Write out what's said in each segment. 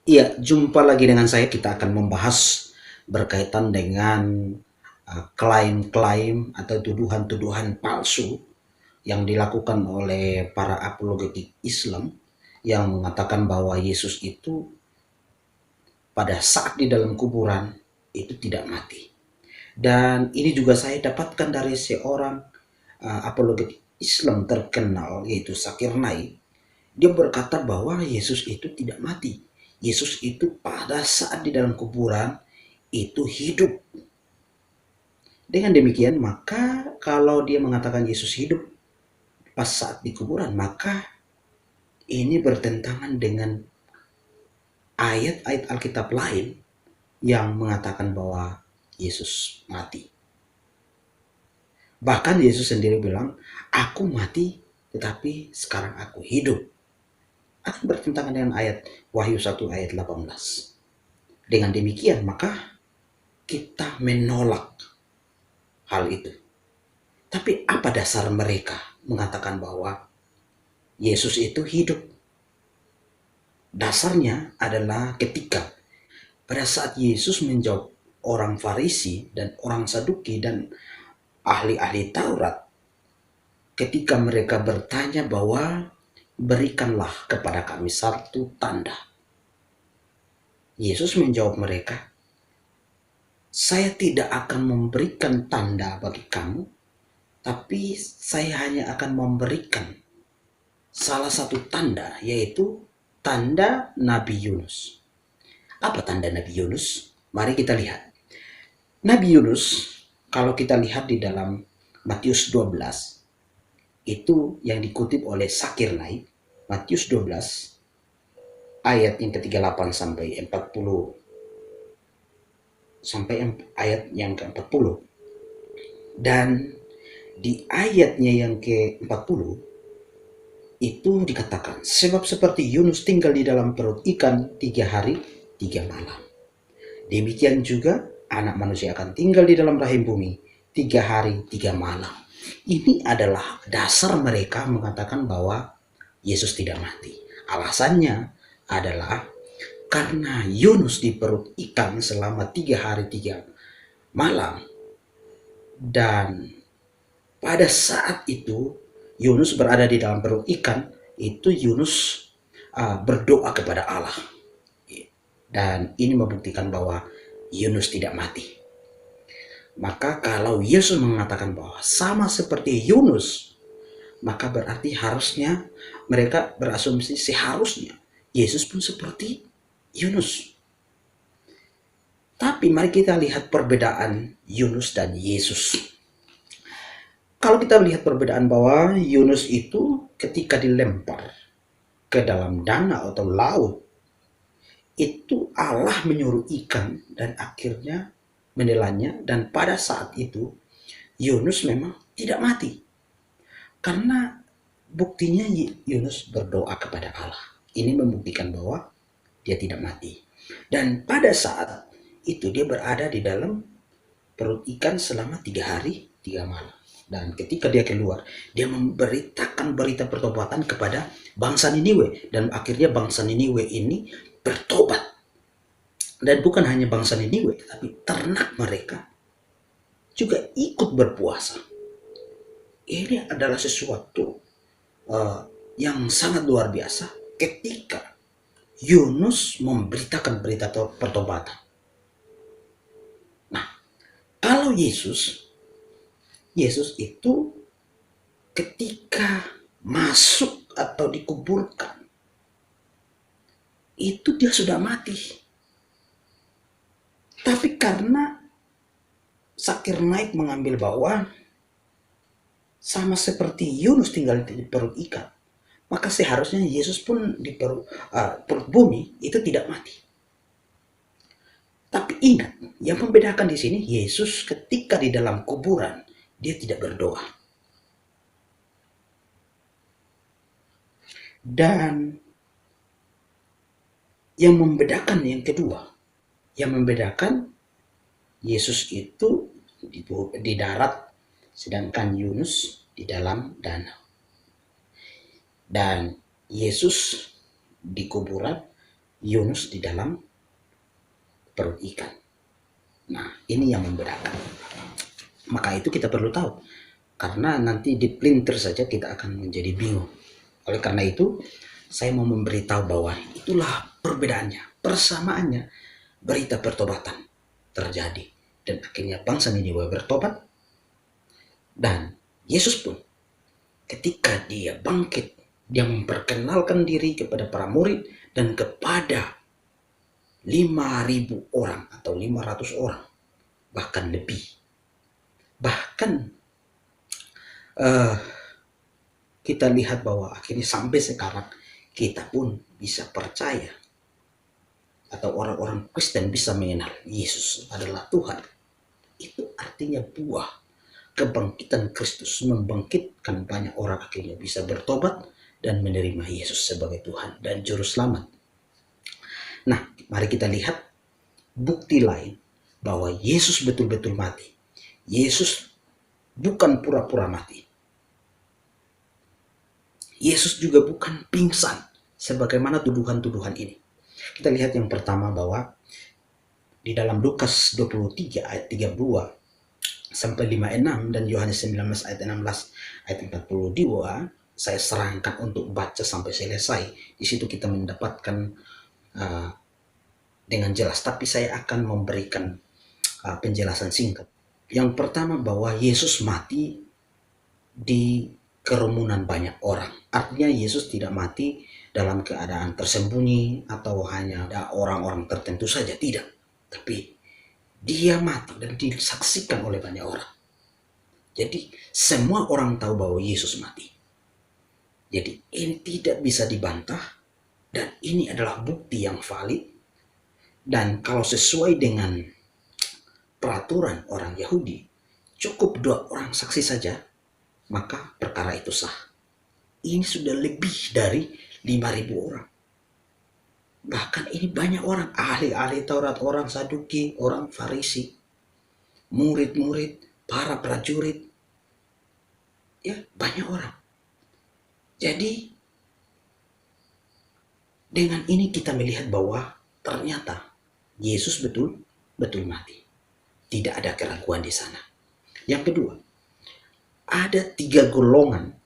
Iya, jumpa lagi dengan saya. Kita akan membahas berkaitan dengan klaim-klaim atau tuduhan-tuduhan palsu yang dilakukan oleh para apologetik Islam yang mengatakan bahwa Yesus itu pada saat di dalam kuburan itu tidak mati. Dan ini juga saya dapatkan dari seorang apologetik Islam terkenal, yaitu Zakir Naik. Dia berkata bahwa Yesus itu tidak mati. Yesus itu pada saat di dalam kuburan itu hidup. Dengan demikian, maka kalau dia mengatakan Yesus hidup pas saat di kuburan, maka ini bertentangan dengan ayat-ayat Alkitab lain yang mengatakan bahwa Yesus mati. Bahkan Yesus sendiri bilang, aku mati tetapi sekarang aku hidup. Akan bertentangan dengan ayat Wahyu 1 ayat 18. Dengan demikian, maka kita menolak hal itu. Tapi apa dasar mereka mengatakan bahwa Yesus itu hidup? Dasarnya adalah ketika pada saat Yesus menjawab orang Farisi dan orang Saduki dan ahli-ahli Taurat, ketika mereka bertanya bahwa berikanlah kepada kami satu tanda. Yesus menjawab mereka, saya tidak akan memberikan tanda bagi kamu, tapi saya hanya akan memberikan salah satu tanda, yaitu tanda Nabi Yunus. Apa tanda Nabi Yunus? Mari kita lihat. Nabi Yunus, kalau kita lihat di dalam Matius 12, itu yang dikutip oleh Zakir Naik, Matius 12, ayat yang ke-38 sampai 40, sampai ayat yang ke-40. Dan di ayatnya yang ke-40, itu dikatakan, sebab seperti Yunus tinggal di dalam perut ikan 3 hari 3 malam, demikian juga anak manusia akan tinggal di dalam rahim bumi 3 hari 3 malam. Ini adalah dasar mereka mengatakan bahwa Yesus tidak mati. Alasannya adalah karena Yunus di perut ikan selama 3 hari 3 malam, dan pada saat itu Yunus berada di dalam perut ikan, itu Yunus berdoa kepada Allah. Dan ini membuktikan bahwa Yunus tidak mati. Maka kalau Yesus mengatakan bahwa sama seperti Yunus, maka berarti harusnya mereka berasumsi seharusnya Yesus pun seperti Yunus. Tapi mari kita lihat perbedaan Yunus dan Yesus. Kalau kita melihat perbedaan bahwa Yunus itu ketika dilempar ke dalam danau atau laut, itu Allah menyuruh ikan dan akhirnya menelannya, dan pada saat itu Yunus memang tidak mati. Karena buktinya Yunus berdoa kepada Allah. Ini membuktikan bahwa dia tidak mati. Dan pada saat itu dia berada di dalam perut ikan selama 3 hari 3 malam. Dan ketika dia keluar, dia memberitakan berita pertobatan kepada bangsa Niniwe. Dan akhirnya bangsa Niniwe ini bertobat. Dan bukan hanya bangsa Niniwe, tapi ternak mereka juga ikut berpuasa. Ini adalah sesuatu yang sangat luar biasa ketika Yunus memberitakan berita pertobatan. Nah, kalau Yesus itu ketika masuk atau dikuburkan, itu dia sudah mati. Tapi karena Zakir Naik mengambil bahwa sama seperti Yunus tinggal di perut ikan, maka seharusnya Yesus pun di perut bumi itu tidak mati. Tapi ingat, yang membedakan di sini, Yesus ketika di dalam kuburan, dia tidak berdoa. Dan yang membedakan yang kedua, yang membedakan Yesus itu di darat, sedangkan Yunus di dalam danau. Dan Yesus di kuburan, Yunus di dalam perut ikan. Nah, ini yang membedakan. Maka itu kita perlu tahu. Karena nanti di pelintir saja kita akan menjadi bingung. Oleh karena itu, saya mau memberitahu bahwa itulah perbedaannya, persamaannya. Berita pertobatan terjadi. Dan akhirnya bangsa Niniwe bertobat. Dan Yesus pun ketika dia bangkit, dia memperkenalkan diri kepada para murid dan kepada 5.000 orang atau 500 orang, bahkan lebih. Bahkan kita lihat bahwa akhirnya sampai sekarang kita pun bisa percaya atau orang-orang Kristen bisa mengenal Yesus adalah Tuhan. Itu artinya buah kebangkitan Kristus membangkitkan banyak orang akhirnya bisa bertobat dan menerima Yesus sebagai Tuhan dan Juru Selamat. Nah, mari kita lihat bukti lain bahwa Yesus betul-betul mati. Yesus bukan pura-pura mati. Yesus juga bukan pingsan sebagaimana tuduhan-tuduhan ini. Kita lihat yang pertama bahwa di dalam Lukas 23 ayat 32 sampai 56 dan Yohanes 19 ayat 16 ayat 42 saya serahkan untuk baca sampai selesai. Di situ kita mendapatkan dengan jelas, tapi saya akan memberikan penjelasan singkat. Yang pertama bahwa Yesus mati di kerumunan banyak orang. Artinya Yesus tidak mati dalam keadaan tersembunyi atau hanya ada orang-orang tertentu saja, tidak. Tapi dia mati dan disaksikan oleh banyak orang. Jadi semua orang tahu bahwa Yesus mati. Jadi ini tidak bisa dibantah dan ini adalah bukti yang valid. Dan kalau sesuai dengan peraturan orang Yahudi, cukup 2 orang saksi saja, maka perkara itu sah. Ini sudah lebih dari 5.000 orang. Bahkan ini banyak orang, ahli-ahli Taurat, orang Saduki, orang Farisi, murid-murid, para prajurit. Ya, banyak orang. Jadi, dengan ini kita melihat bahwa ternyata Yesus betul-betul mati. Tidak ada keraguan di sana. Yang kedua, ada 3 golongan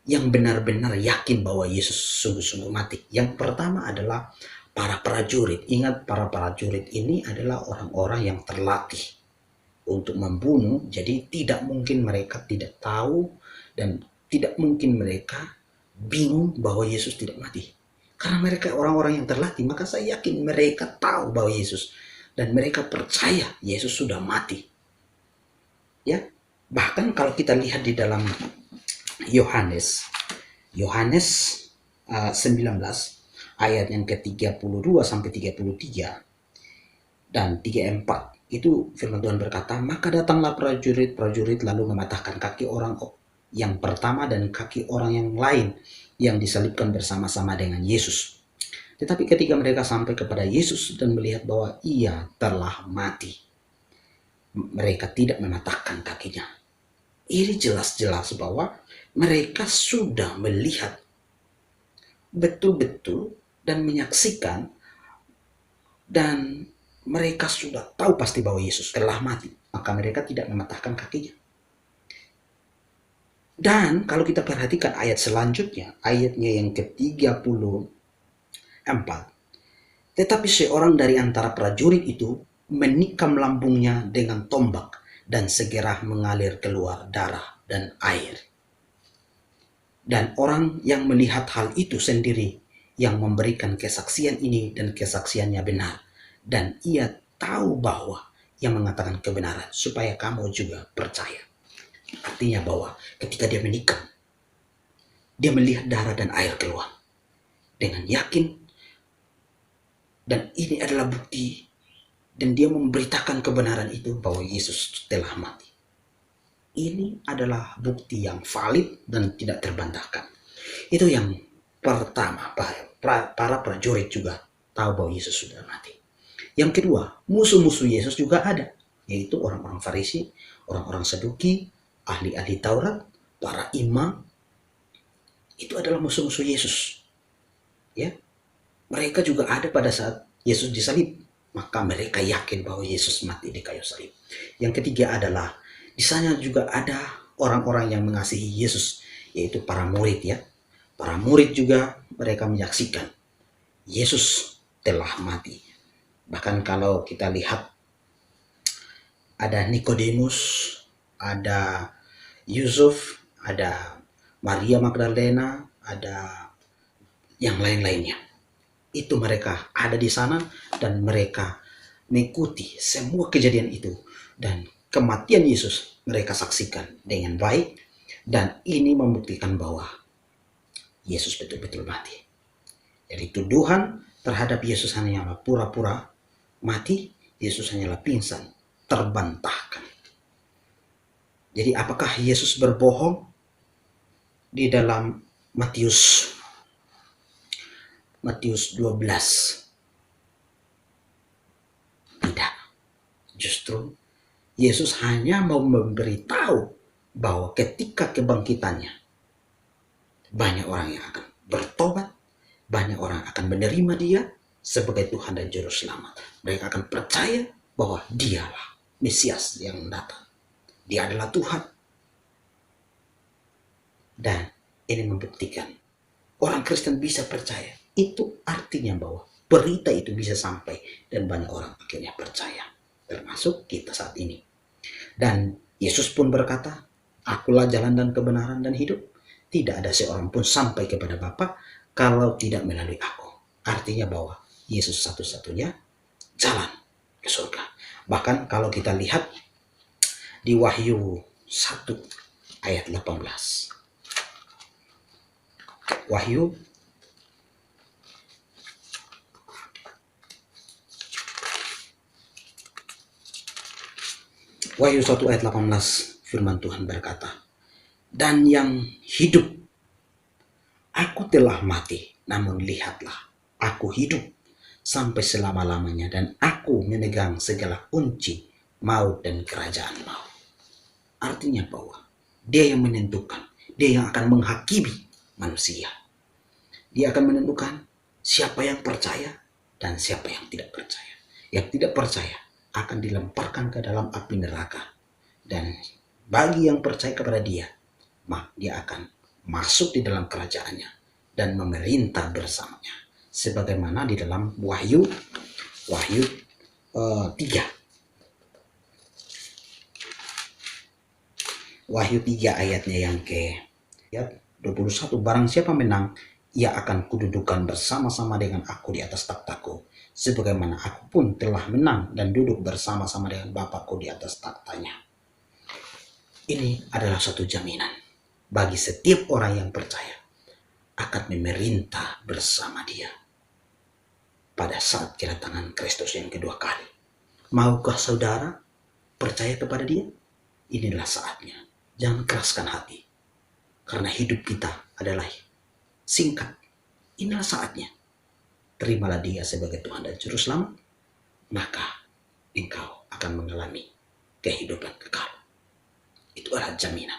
yang benar-benar yakin bahwa Yesus sungguh-sungguh mati. Yang pertama adalah para prajurit. Ingat, para prajurit ini adalah orang-orang yang terlatih untuk membunuh. Jadi tidak mungkin mereka tidak tahu dan tidak mungkin mereka bingung bahwa Yesus tidak mati. Karena mereka orang-orang yang terlatih, maka saya yakin mereka tahu bahwa Yesus dan mereka percaya Yesus sudah mati. Ya, bahkan kalau kita lihat di dalam Yohanes 19 ayat yang ke-32 sampai 33 dan 34 itu firman Tuhan berkata, maka datanglah prajurit lalu mematahkan kaki orang yang pertama dan kaki orang yang lain yang disalibkan bersama-sama dengan Yesus. Tetapi ketika mereka sampai kepada Yesus dan melihat bahwa ia telah mati, mereka tidak mematahkan kakinya. Ini jelas-jelas bahwa mereka sudah melihat betul-betul dan menyaksikan dan mereka sudah tahu pasti bahwa Yesus telah mati. Maka mereka tidak mematahkan kakinya. Dan kalau kita perhatikan ayat selanjutnya, ayatnya yang ke-34. Tetapi seorang dari antara prajurit itu menikam lambungnya dengan tombak dan segera mengalir keluar darah dan air. Dan orang yang melihat hal itu sendiri yang memberikan kesaksian ini dan kesaksiannya benar. Dan ia tahu bahwa yang mengatakan kebenaran supaya kamu juga percaya. Artinya bahwa ketika dia menikam, dia melihat darah dan air keluar dengan yakin, dan ini adalah bukti, dan dia memberitakan kebenaran itu bahwa Yesus telah mati. Ini adalah bukti yang valid dan tidak terbantahkan. Itu yang pertama, para prajurit juga tahu bahwa Yesus sudah mati. Yang kedua, musuh-musuh Yesus juga ada, yaitu orang-orang Farisi, orang-orang Saduki, ahli-ahli Taurat, para imam. Itu adalah musuh-musuh Yesus. Ya. Mereka juga ada pada saat Yesus disalib, maka mereka yakin bahwa Yesus mati di kayu salib. Yang ketiga adalah di sana juga ada orang-orang yang mengasihi Yesus, yaitu para murid ya. Para murid juga mereka menyaksikan Yesus telah mati. Bahkan kalau kita lihat ada Nikodemus, ada Yusuf, ada Maria Magdalena, ada yang lain-lainnya. Itu mereka ada di sana dan mereka mengikuti semua kejadian itu, dan kematian Yesus mereka saksikan dengan baik, dan ini membuktikan bahwa Yesus betul-betul mati. Jadi tuduhan terhadap Yesus hanyalah pura-pura mati, Yesus hanyalah pingsan, terbantahkan. Jadi apakah Yesus berbohong? Di dalam Matius 12. Tidak. Justru Yesus hanya mau memberitahu bahwa ketika kebangkitannya, banyak orang yang akan bertobat, banyak orang akan menerima dia sebagai Tuhan dan Juru Selamat. Mereka akan percaya bahwa dialah Mesias yang datang. Dia adalah Tuhan. Dan ini membuktikan orang Kristen bisa percaya. Itu artinya bahwa berita itu bisa sampai dan banyak orang akhirnya percaya, termasuk kita saat ini. Dan Yesus pun berkata, "Akulah jalan dan kebenaran dan hidup. Tidak ada seorang pun sampai kepada Bapa kalau tidak melalui aku." Artinya bahwa Yesus satu-satunya jalan ke surga. Bahkan kalau kita lihat di Wahyu 1 ayat 18. Wahyu Wahyu 1 ayat 18, firman Tuhan berkata, "Dan yang hidup, aku telah mati, namun lihatlah, aku hidup sampai selama-lamanya, dan aku memegang segala kunci maut dan kerajaan maut." Artinya bahwa dia yang menentukan, dia yang akan menghakimi manusia. Dia akan menentukan siapa yang percaya dan siapa yang tidak percaya. Yang tidak percaya akan dilemparkan ke dalam api neraka. Dan bagi yang percaya kepada dia, dia akan masuk di dalam kerajaannya dan memerintah bersamanya. Sebagaimana di dalam Wahyu 3. Wahyu 3 ayatnya yang ke 21. "Barang siapa menang, ia akan kududukan bersama-sama dengan aku di atas takhtaku, sebagaimana aku pun telah menang dan duduk bersama-sama dengan Bapakku di atas takhtanya." Ini adalah suatu jaminan bagi setiap orang yang percaya akan memerintah bersama dia pada saat kedatangan Kristus yang kedua kali. Maukah saudara percaya kepada dia? Inilah saatnya. Jangan keraskan hati, karena hidup kita adalah singkat. Inilah saatnya. Terimalah dia sebagai Tuhan dan Juru Selamat, maka engkau akan mengalami kehidupan kekal. Itu adalah jaminan.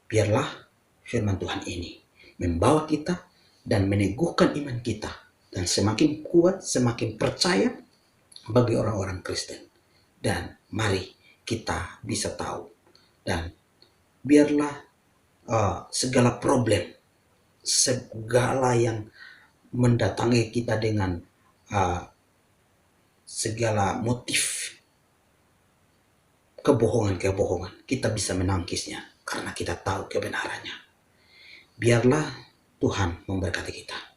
Biarlah firman Tuhan ini membawa kita dan meneguhkan iman kita, dan semakin kuat, semakin percaya bagi orang-orang Kristen. Dan mari kita bisa tahu, dan biarlah segala problem, segala yang mendatangi kita dengan segala motif kebohongan-kebohongan, kita bisa menangkisnya karena kita tahu kebenarannya. Biarlah Tuhan memberkati kita.